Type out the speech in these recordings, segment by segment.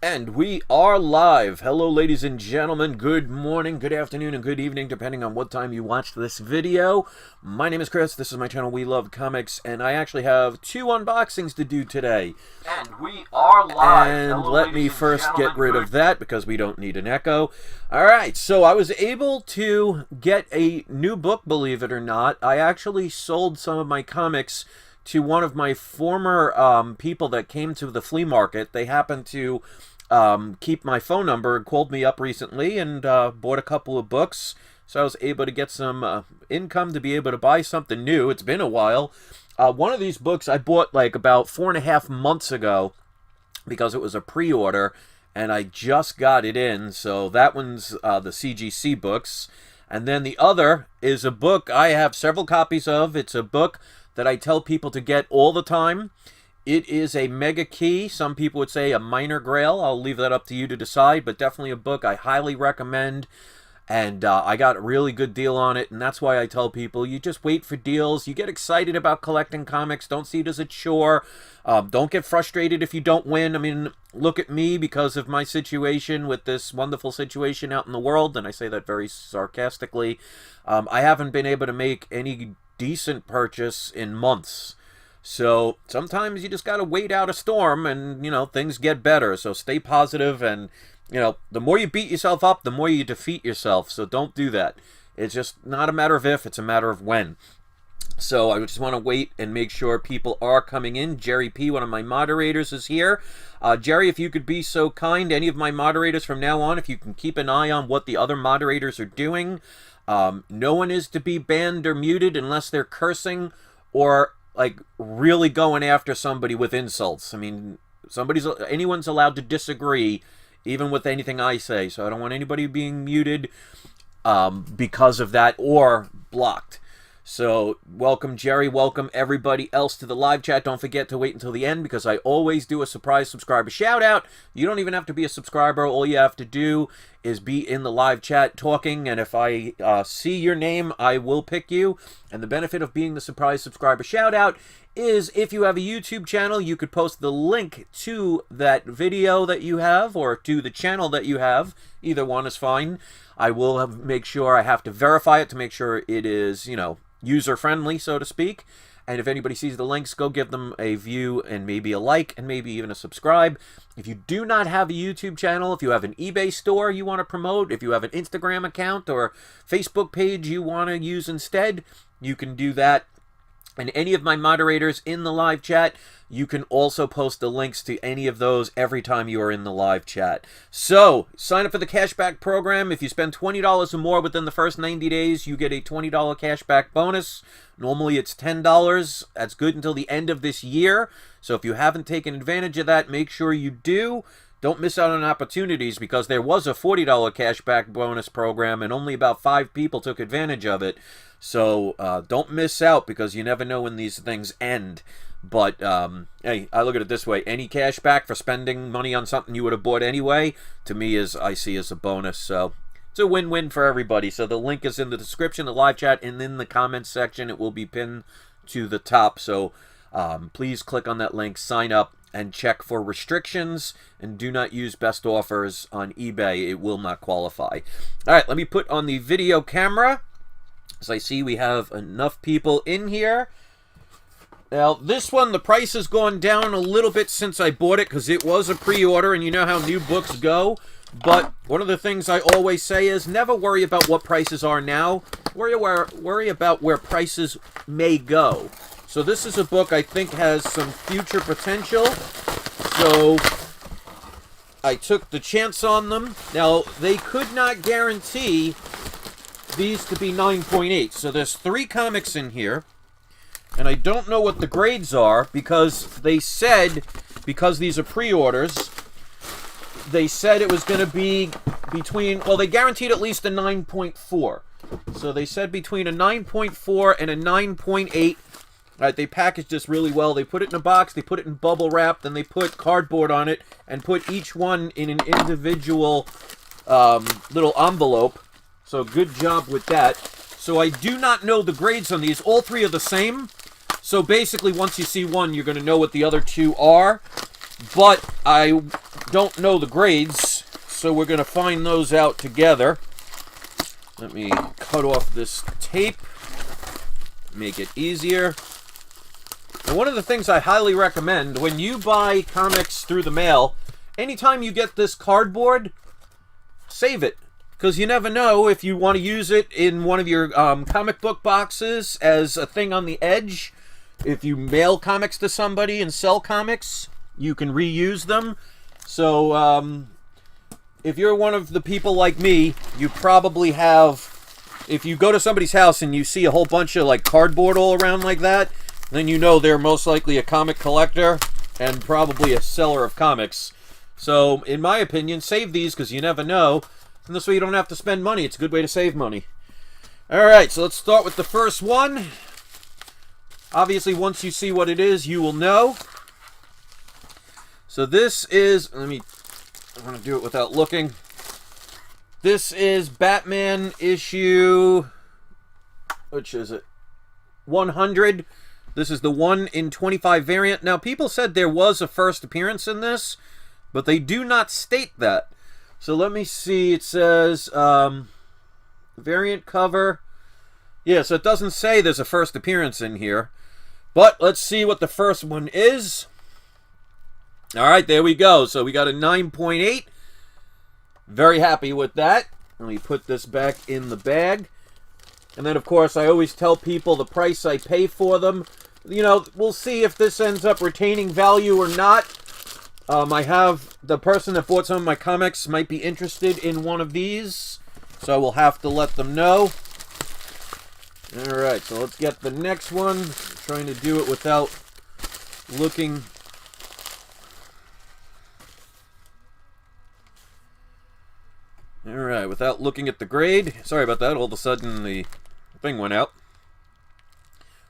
And we are live. Hello, ladies and gentlemen. Good morning, good afternoon, and good evening, depending on what time you watched this video. My name is Chris. This is my channel, We Love Comics, and I actually have two unboxings to do today. And we are live. And Hello, let me first get rid of that because we don't need an echo. Alright, so I was able to get a new book, believe it or not. I actually sold some of my comics to one of my former people that came to the flea market. They happened to keep my phone number and called me up recently and bought a couple of books. So I was able to get some income to be able to buy something new. It's been a while. One of these books I bought like about 4.5 months ago because it was a pre-order and I just got it in. So that one's the CGC books. And then the other is a book I have several copies of. It's a book that I tell people to get all the time. It is a mega key. Some people would say a minor grail. I'll leave that up to you to decide, but definitely a book I highly recommend. And I got a really good deal on it, and that's why I tell people, you just wait for deals. You get excited about collecting comics. Don't see it as a chore. Don't get frustrated if you don't win. I mean, look at me because of my situation with this wonderful situation out in the world, and I say that very sarcastically. I haven't been able to make any decent purchase in months. So sometimes you just got to wait out a storm and, you know, things get better. So stay positive and, you know, the more you beat yourself up, the more you defeat yourself. So don't do that. It's just not a matter of if, it's a matter of when. So I just want to wait and make sure people are coming in. Jerry P., one of my moderators, is here. Jerry, if you could be so kind, any of my moderators from now on, if you can keep an eye on what the other moderators are doing. No one is to be banned or muted unless they're cursing or like really going after somebody with insults. I mean, anyone's allowed to disagree even with anything I say, so I don't want anybody being muted because of that or blocked. So welcome Jerry, welcome everybody else to the live chat. Don't forget to wait until the end because I always do a surprise subscriber shout out. You don't even have to be a subscriber. All you have to do is be in the live chat talking, and if I see your name, I will pick you. And the benefit of being the surprise subscriber shout out is if you have a YouTube channel, you could post the link to that video that you have or to the channel that you have. Either one is fine. I will make sure I have to verify it to make sure it is, you know, user-friendly, so to speak. And if anybody sees the links, go give them a view and maybe a like and maybe even a subscribe. If you do not have a YouTube channel, if you have an eBay store you want to promote, if you have an Instagram account or Facebook page you want to use instead, you can do that. And any of my moderators in the live chat, you can also post the links to any of those every time you are in the live chat. So, sign up for the Cashback program. If you spend $20 or more within the first 90 days, you get a $20 cashback bonus. Normally it's $10. That's good until the end of this year. So if you haven't taken advantage of that, make sure you do. Don't miss out on opportunities because there was a $40 cashback bonus program and only about 5 people took advantage of it. So don't miss out because you never know when these things end. But hey, I look at it this way. Any cash back for spending money on something you would have bought anyway, to me, I see as a bonus. So it's a win-win for everybody. So the link is in the description, the live chat, and in the comments section. It will be pinned to the top. So please click on that link, sign up, and check for restrictions. And do not use best offers on eBay. It will not qualify. All right, let me put on the video camera. As I see, we have enough people in here. Now, this one, the price has gone down a little bit since I bought it because it was a pre-order, and you know how new books go. But one of the things I always say is never worry about what prices are now. Worry about where prices may go. So this is a book I think has some future potential. So I took the chance on them. Now, they could not guarantee these to be 9.8. So there's 3 comics in here. And I don't know what the grades are because they said, because these are pre-orders, they said it was going to be between, well, they guaranteed at least a 9.4. So they said between a 9.4 and a 9.8. Right, they packaged this really well. They put it in a box, they put it in bubble wrap, then they put cardboard on it and put each one in an individual little envelope. So good job with that. So I do not know the grades on these. All 3 are the same. So basically, once you see one, you're going to know what the other 2 are. but I don't know the grades, so we're going to find those out together. Let me cut off this tape, make it easier. And one of the things I highly recommend, when you buy comics through the mail, anytime you get this cardboard, save it. Because you never know if you want to use it in one of your comic book boxes as a thing on the edge. If you mail comics to somebody and sell comics, you can reuse them. So, if you're one of the people like me, you probably have... If you go to somebody's house and you see a whole bunch of like cardboard all around like that, then you know they're most likely a comic collector and probably a seller of comics. So, in my opinion, save these because you never know. And this way you don't have to spend money. It's a good way to save money. Alright, so let's start with the first one. Obviously, once you see what it is, you will know. So this is... I'm going to do it without looking. This is Batman issue... Which is it? 100. This is the 1 in 25 variant. Now, people said there was a first appearance in this, but they do not state that. So let me see. It says variant cover. Yeah, so it doesn't say there's a first appearance in here. But let's see what the first one is. All right, there we go. So we got a 9.8. Very happy with that. Let me put this back in the bag. And then, of course, I always tell people the price I pay for them. You know, we'll see if this ends up retaining value or not. I have the person that bought some of my comics might be interested in one of these, so I will have to let them know. Alright, so let's get the next one. I'm trying to do it without looking. Alright, without looking at the grade. Sorry about that, all of a sudden the thing went out.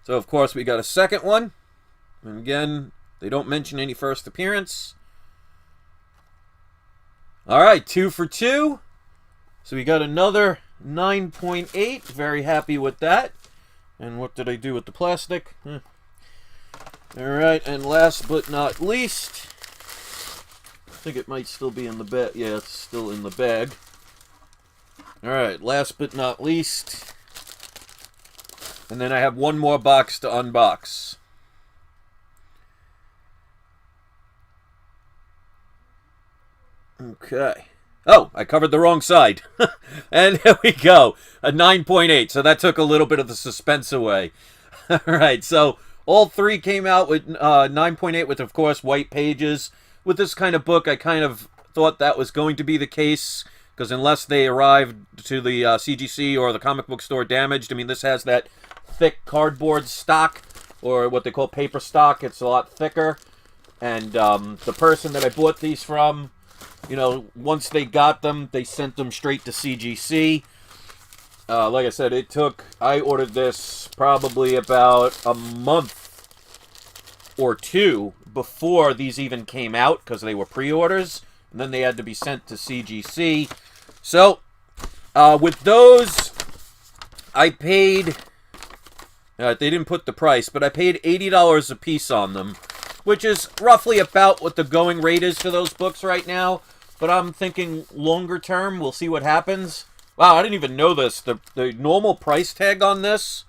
So, of course, we got a second one. And again, they don't mention any first appearance. Alright, 2 for 2. So we got another 9.8. Very happy with that. And what did I do with the plastic? Alright, and last but not least, I think it might still be in the bag. Yeah, it's still in the bag. Alright, last but not least. And then I have one more box to unbox. Okay. Oh, I covered the wrong side. And there we go. A 9.8. So that took a little bit of the suspense away. Alright, so all three came out with 9.8 with, of course, white pages. With this kind of book, I kind of thought that was going to be the case. Because unless they arrived to the CGC or the comic book store damaged, I mean, this has that thick cardboard stock, or what they call paper stock. It's a lot thicker. And the person that I bought these from, you know, once they got them, they sent them straight to CGC. Like I said, I ordered this probably about a month or two before these even came out, because they were pre-orders, and then they had to be sent to CGC. So, with those, I paid, they didn't put the price, but I paid $80 a piece on them, which is roughly about what the going rate is for those books right now. But I'm thinking longer term, we'll see what happens. Wow, I didn't even know this. The normal price tag on this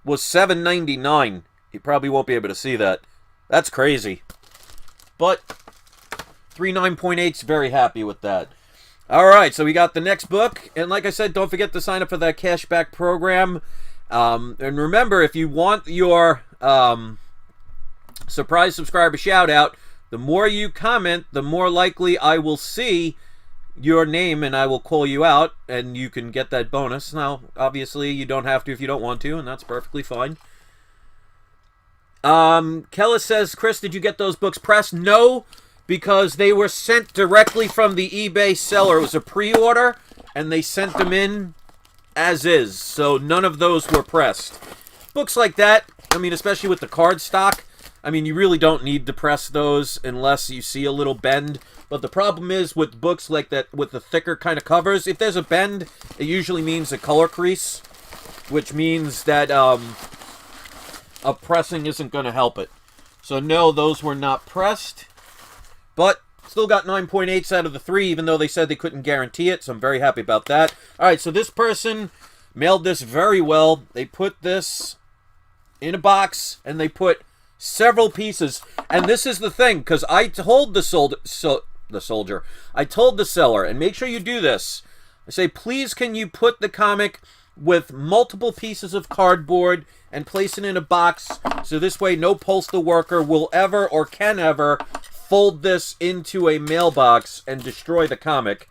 was $7.99. You probably won't be able to see that. That's crazy. But 3 9.8's very happy with that. Alright, so we got the next book. And like I said, don't forget to sign up for that cashback program. And remember, if you want your surprise subscriber shout out, the more you comment, the more likely I will see your name and I will call you out and you can get that bonus. Now, obviously, you don't have to if you don't want to, and that's perfectly fine. Kella says, Chris, did you get those books pressed? No, because they were sent directly from the eBay seller. It was a pre-order, and they sent them in as is, so none of those were pressed. Books like that, I mean, especially with the card stock, I mean, you really don't need to press those unless you see a little bend. But the problem is with books like that, with the thicker kind of covers, if there's a bend, it usually means a color crease, which means that a pressing isn't going to help it. So no, those were not pressed. but still got 9.8s out of the 3, even though they said they couldn't guarantee it, so I'm very happy about that. All right, so this person mailed this very well. They put this in a box, and they put several pieces. And this is the thing, because I told the soldier, I told the seller, and make sure you do this. I say, please can you put the comic with multiple pieces of cardboard and place it in a box, so this way no postal worker will ever or can ever fold this into a mailbox and destroy the comic.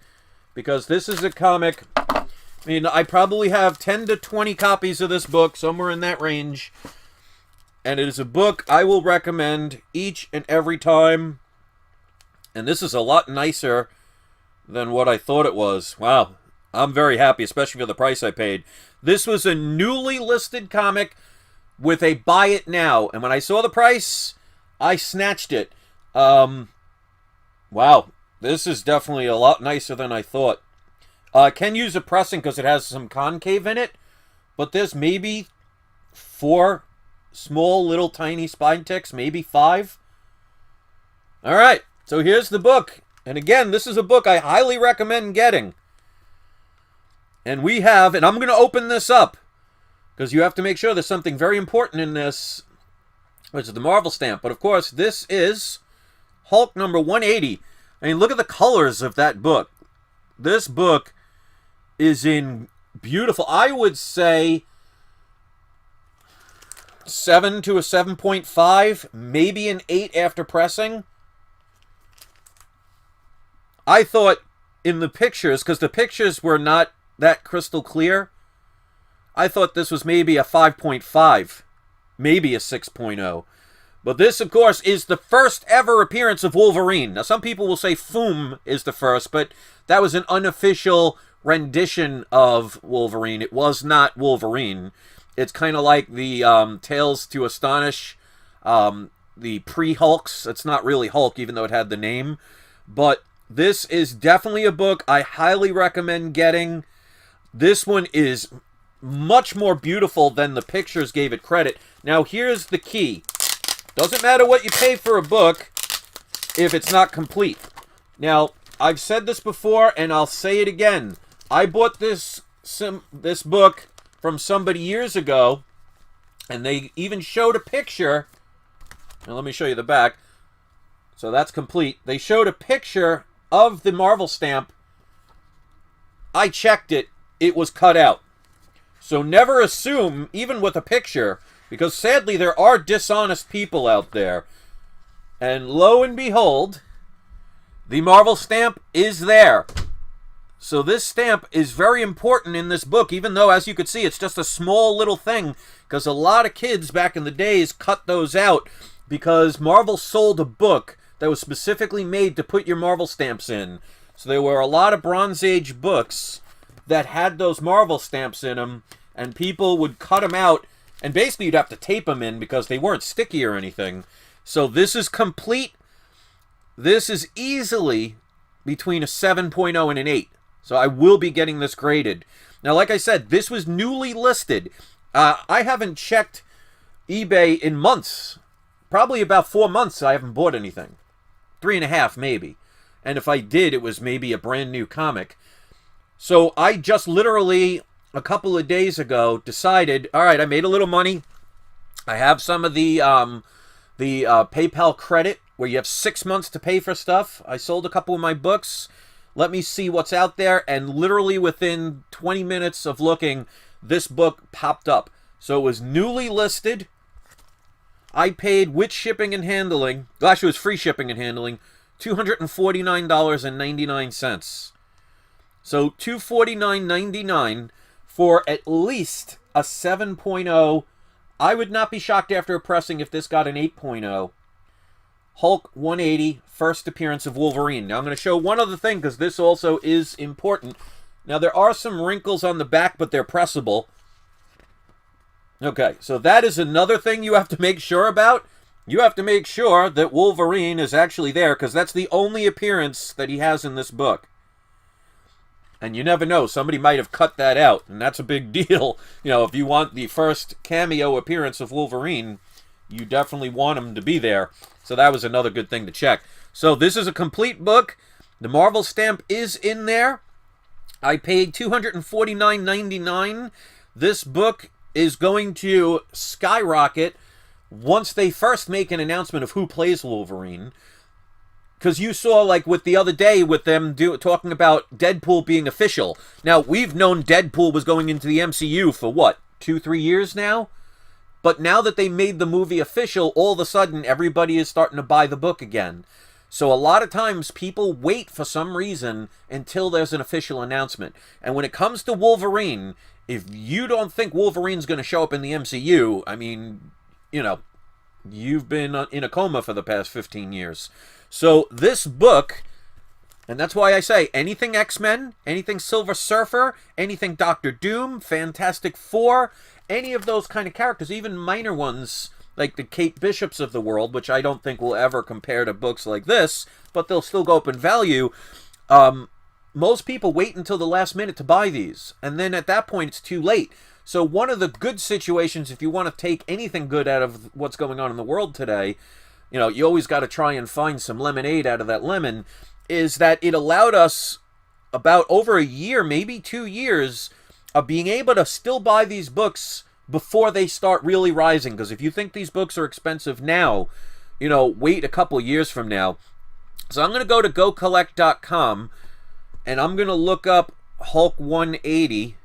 Because this is a comic, I mean, I probably have 10 to 20 copies of this book, somewhere in that range. And it is a book I will recommend each and every time. And this is a lot nicer than what I thought it was. Wow. I'm very happy, especially for the price I paid. This was a newly listed comic with a buy it now. And when I saw the price, I snatched it. Wow. This is definitely a lot nicer than I thought. I can use a pressing because it has some concave in it. But there's maybe 4 small little tiny spine ticks, maybe 5. All right. So here's the book. And again, this is a book I highly recommend getting. And we have, and I'm going to open this up, because you have to make sure there's something very important in this, which is the Marvel stamp. But of course, this is Hulk number 180. I mean, look at the colors of that book. This book is in beautiful, I would say, 7 to a 7.5, maybe an 8 after pressing. I thought in the pictures, because the pictures were not that crystal clear, I thought this was maybe a 5.5, maybe a 6.0. But this, of course, is the first ever appearance of Wolverine. Now, some people will say Foom is the first, but that was an unofficial rendition of Wolverine. It was not Wolverine. It's kind of like the Tales to Astonish, the pre-Hulks. It's not really Hulk, even though it had the name. But this is definitely a book I highly recommend getting. This one is much more beautiful than the pictures gave it credit. Now, here's the key. Doesn't matter what you pay for a book if it's not complete. Now, I've said this before, and I'll say it again. I bought this book from somebody years ago, and they even showed a picture. Now, let me show you the back. So that's complete. They showed a picture of the Marvel stamp. I checked it. It was cut out. So never assume, even with a picture, because sadly there are dishonest people out there. And lo and behold, the Marvel stamp is there. So this stamp is very important in this book, even though, as you could see, it's just a small little thing, because a lot of kids back in the days cut those out because Marvel sold a book that was specifically made to put your Marvel stamps in. So there were a lot of Bronze Age books that had those Marvel stamps in them, and people would cut them out, and basically you'd have to tape them in because they weren't sticky or anything. So this is complete. This is easily between a 7.0 and an 8. So I will be getting this graded. Now, like I said, this was newly listed. I haven't checked eBay in months. Probably about 4 months I haven't bought anything. 3.5 maybe. And if I did, it was maybe a brand new comic. So I just literally, a couple of days ago, decided, all right, I made a little money. I have some of the PayPal credit, where you have 6 months to pay for stuff. I sold a couple of my books. Let me see what's out there. And literally within 20 minutes of looking, this book popped up. So it was newly listed. I paid with shipping and handling, actually it was free shipping and handling, $249.99. So $249.99 for at least a 7.0. I would not be shocked after a pressing if this got an 8.0. Hulk 180, first appearance of Wolverine. Now I'm going to show one other thing, because this also is important. Now there are some wrinkles on the back, but they're pressable. Okay, so that is another thing you have to make sure about. You have to make sure that Wolverine is actually there, because that's the only appearance that he has in this book. And you never know, somebody might have cut that out, and that's a big deal. You know, if you want the first cameo appearance of Wolverine, you definitely want them to be there. So that was another good thing to check. So this is a complete book. The Marvel stamp is in there. I paid $249.99. This book is going to skyrocket once they first make an announcement of who plays Wolverine. Because you saw, like, with the other day, with them talking about Deadpool being official. Now, we've known Deadpool was going into the MCU for, what, 2-3 years now? But now that they made the movie official, all of a sudden, everybody is starting to buy the book again. So a lot of times, people wait for some reason until there's an official announcement. And when it comes to Wolverine, if you don't think Wolverine's going to show up in the MCU, I mean, you know, you've been in a coma for the past 15 years. So this book, and that's why I say anything X-Men, anything Silver Surfer, anything Doctor Doom, Fantastic Four, any of those kind of characters, even minor ones like the Kate Bishops of the world, which I don't think will ever compare to books like this, but they'll still go up in value. Most people wait until the last minute to buy these, and then at that point it's too late. So one of the good situations, if you want to take anything good out of what's going on in the world today, you know, you always got to try and find some lemonade out of that lemon, is that it allowed us about over a year, maybe 2 years, of being able to still buy these books before they start really rising. Because if you think these books are expensive now, you know, wait a couple years from now. So I'm going to go to gocollect.com, and I'm going to look up Hulk 180.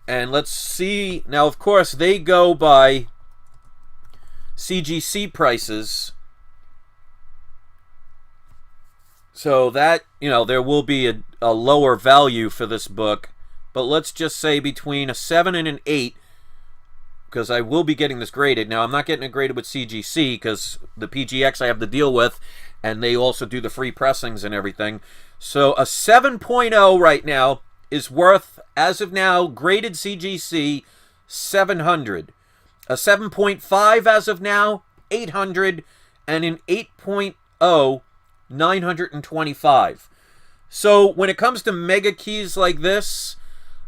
And let's see. Now, of course, they go by CGC prices. So that, you know, there will be a lower value for this book. But let's just say between a 7 and an 8, because I will be getting this graded. Now, I'm not getting it graded with CGC because the PGX I have to deal with, and they also do the free pressings and everything. So a 7.0 right now is worth, as of now, graded CGC, $700. A 7.5 as of now, $800, and an 8.0, $925. So when it comes to mega keys like this,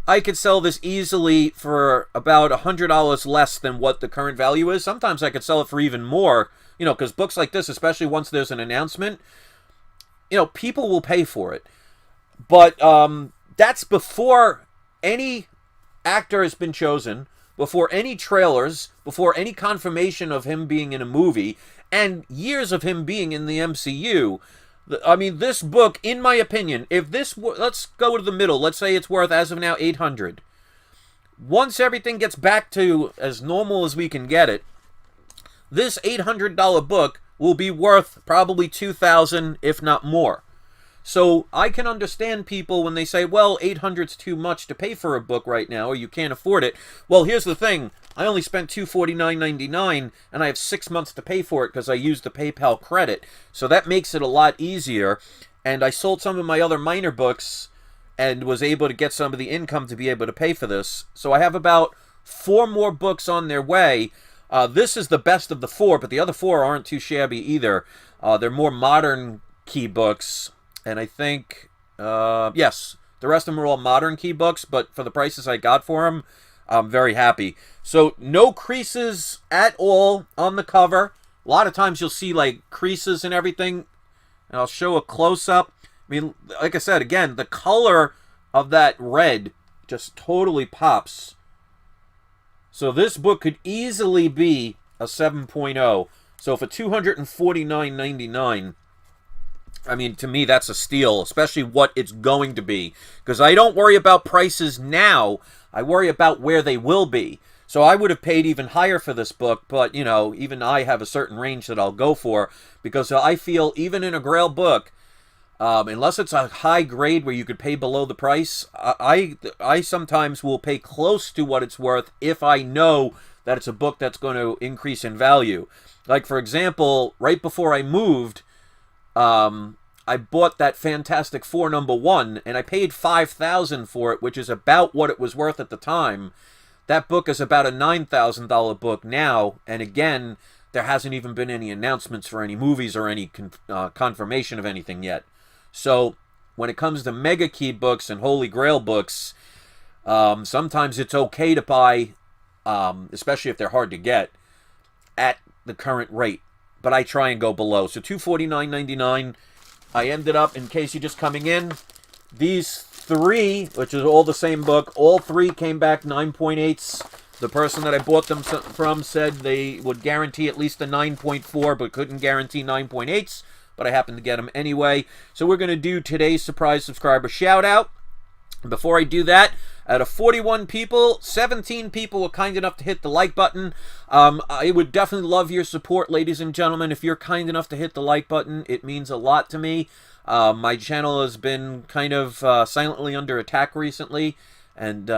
I could sell this easily for about $100 less than what the current value is. Sometimes I could sell it for even more, you know, because books like this, especially once there's an announcement, you know, people will pay for it. But that's before any actor has been chosen, before any trailers, before any confirmation of him being in a movie, and years of him being in the MCU. I mean, this book, in my opinion, if this, let's go to the middle, let's say it's worth, as of now, $800. Once everything gets back to as normal as we can get it, this $800 book will be worth probably $2,000, if not more. So I can understand people when they say, well, $800's too much to pay for a book right now, or you can't afford it. Well, here's the thing. I only spent $249.99, and I have 6 months to pay for it because I used the PayPal credit. So that makes it a lot easier. And I sold some of my other minor books and was able to get some of the income to be able to pay for this. So I have about 4 more books on their way. This is the best of the 4, but the other 4 aren't too shabby either. They're more modern key books. And I think, yes, the rest of them are all modern key books, but for the prices I got for them, I'm very happy. So no creases at all on the cover. A lot of times you'll see like creases and everything. And I'll show a close-up. I mean, like I said, again, the color of that red just totally pops. So this book could easily be a 7.0. So for $249.99, I mean, to me, that's a steal, especially what it's going to be. Because I don't worry about prices now. I worry about where they will be. So I would have paid even higher for this book, but, you know, even I have a certain range that I'll go for. Because I feel, even in a Grail book, unless it's a high grade where you could pay below the price, I sometimes will pay close to what it's worth if I know that it's a book that's going to increase in value. Like, for example, right before I moved, I bought that Fantastic Four #1, and I paid $5,000 for it, which is about what it was worth at the time. That book is about a $9,000 book now, and again, there hasn't even been any announcements for any movies or any confirmation of anything yet. So, when it comes to Mega Key books and Holy Grail books, sometimes it's okay to buy, especially if they're hard to get. at the current rate, but I try and go below. So $249.99. I ended up, in case you're just coming in, these three, which is all the same book, all three came back 9.8s. The person that I bought them from said they would guarantee at least a 9.4, but couldn't guarantee 9.8s. But I happened to get them anyway. So we're going to do today's surprise subscriber shout out. Before I do that, out of 41 people, 17 people were kind enough to hit the like button. I would definitely love your support, ladies and gentlemen. If you're kind enough to hit the like button, it means a lot to me. My channel has been kind of silently under attack recently, and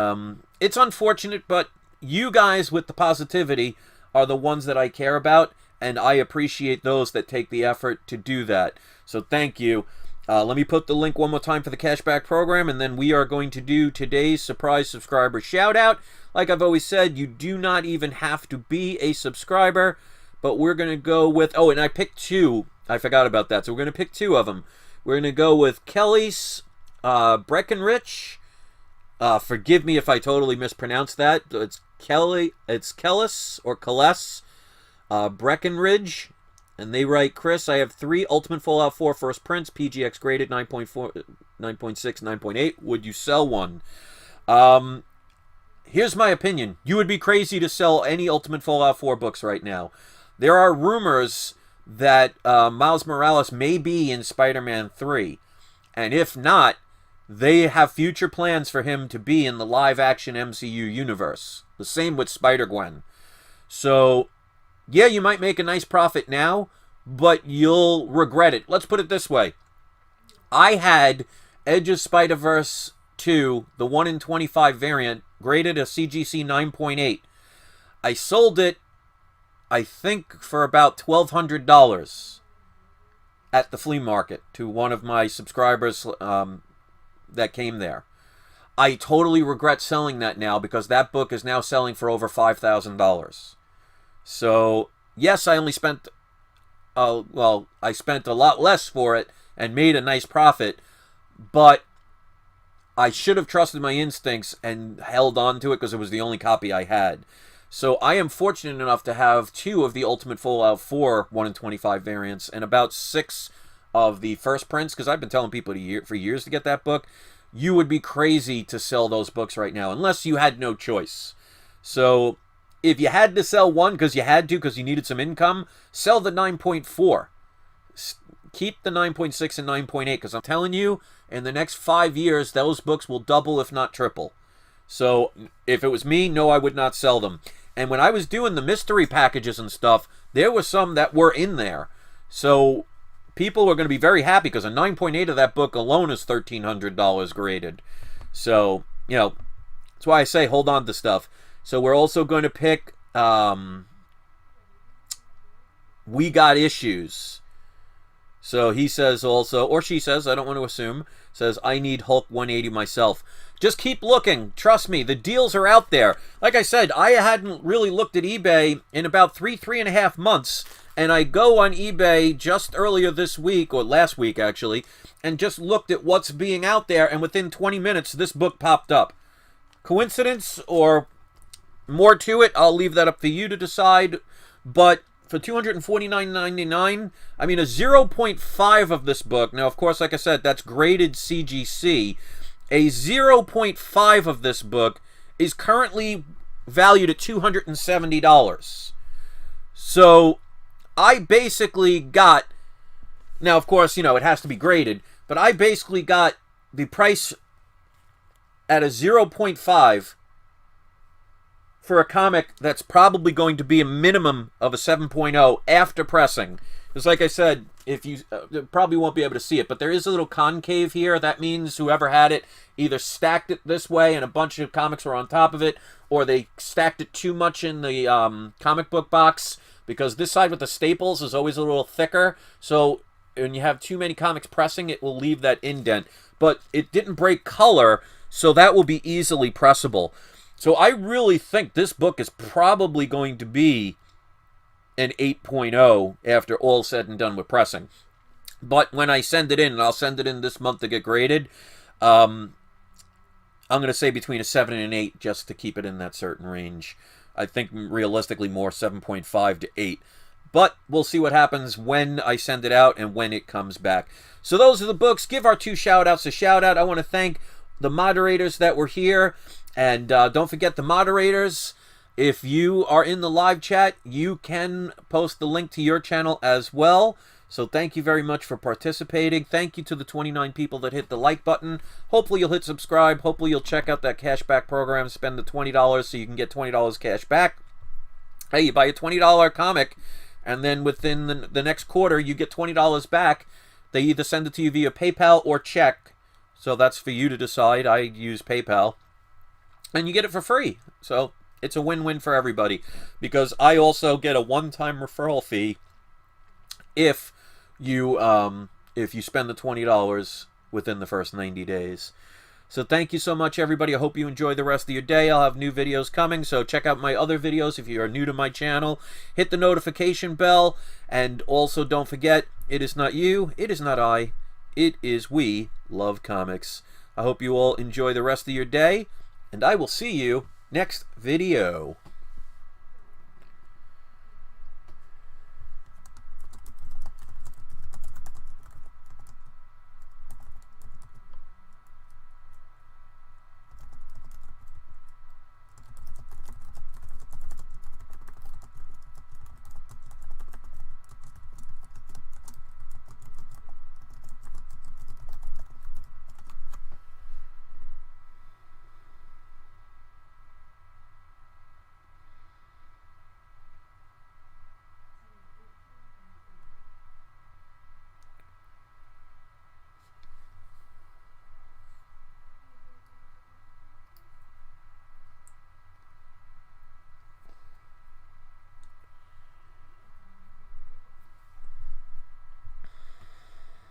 it's unfortunate, but you guys with the positivity are the ones that I care about, and I appreciate those that take the effort to do that. So thank you. Let me put the link one more time for the cashback program, and then we are going to do today's surprise subscriber shout out. Like I've always said, you do not even have to be a subscriber, but we're going to go with, oh, and I picked two. I forgot about that, so we're going to pick two of them. We're going to go with Kelly's Breckenridge. Forgive me if I totally mispronounced that. It's Kellis or Kellis Breckenridge. And they write, Chris, I have 3 Ultimate Fallout 4 first prints, PGX graded 9.4, 9.6, 9.8. Would you sell one? Here's my opinion. You would be crazy to sell any Ultimate Fallout 4 books right now. There are rumors that Miles Morales may be in Spider-Man 3. And if not, they have future plans for him to be in the live-action MCU universe. The same with Spider-Gwen. So, yeah, you might make a nice profit now, but you'll regret it. Let's put it this way. I had Edge of Spider-Verse 2, the 1 in 25 variant, graded a CGC 9.8. I sold it, I think, for about $1,200 at the flea market to one of my subscribers that came there. I totally regret selling that now because that book is now selling for over $5,000. So, yes, I only spent, I spent a lot less for it and made a nice profit, but I should have trusted my instincts and held on to it because it was the only copy I had. So I am fortunate enough to have 2 of the Ultimate Fallout 4 1 in 25 variants and about 6 of the first prints, because I've been telling people for years to get that book. You would be crazy to sell those books right now unless you had no choice. So if you had to sell one because you had to because you needed some income, sell the 9.4. Keep the 9.6 and 9.8 because I'm telling you, in the next 5 years, those books will double if not triple. So if it was me, no, I would not sell them. And when I was doing the mystery packages and stuff, there were some that were in there. So people are going to be very happy because a 9.8 of that book alone is $1,300 graded. So, you know, that's why I say hold on to stuff. So we're also going to pick We Got Issues. So he says also, or she says, I don't want to assume, says, I need Hulk 180 myself. Just keep looking. Trust me, the deals are out there. Like I said, I hadn't really looked at eBay in about 3.5 months. And I go on eBay just earlier this week, or last week actually, and just looked at what's being out there. And within 20 minutes, this book popped up. Coincidence or more to it, I'll leave that up to you to decide. But for $249.99, I mean, a 0.5 of this book, now, of course, like I said, that's graded CGC. A 0.5 of this book is currently valued at $270. So I basically got, now, of course, you know, it has to be graded, but I basically got the price at a 0.5 for a comic that's probably going to be a minimum of a 7.0 after pressing. Because like I said, if you probably won't be able to see it, but there is a little concave here. That means whoever had it either stacked it this way and a bunch of comics were on top of it, or they stacked it too much in the comic book box, because this side with the staples is always a little thicker. So when you have too many comics pressing, it will leave that indent. But it didn't break color, so that will be easily pressable. So I really think this book is probably going to be an 8.0 after all said and done with pressing. But when I send it in, and I'll send it in this month to get graded, I'm going to say between a 7 and an 8 just to keep it in that certain range. I think realistically more 7.5 to 8. But we'll see what happens when I send it out and when it comes back. So those are the books. Give our 2 shout-outs a shout-out. I want to thank the moderators that were here. And don't forget the moderators. If you are in the live chat, you can post the link to your channel as well. So thank you very much for participating. Thank you to the 29 people that hit the like button. Hopefully you'll hit subscribe. Hopefully you'll check out that cashback program. Spend the $20 so you can get $20 cash back. Hey, you buy a $20 comic, and then within the next quarter, you get $20 back. They either send it to you via PayPal or check. So that's for you to decide. I use PayPal. And you get it for free. So it's a win-win for everybody. Because I also get a one-time referral fee if you spend the $20 within the first 90 days. So thank you so much, everybody. I hope you enjoy the rest of your day. I'll have new videos coming, so check out my other videos if you are new to my channel. Hit the notification bell, and also don't forget, it is not you, it is not I, it is we love comics. I hope you all enjoy the rest of your day, and I will see you next video.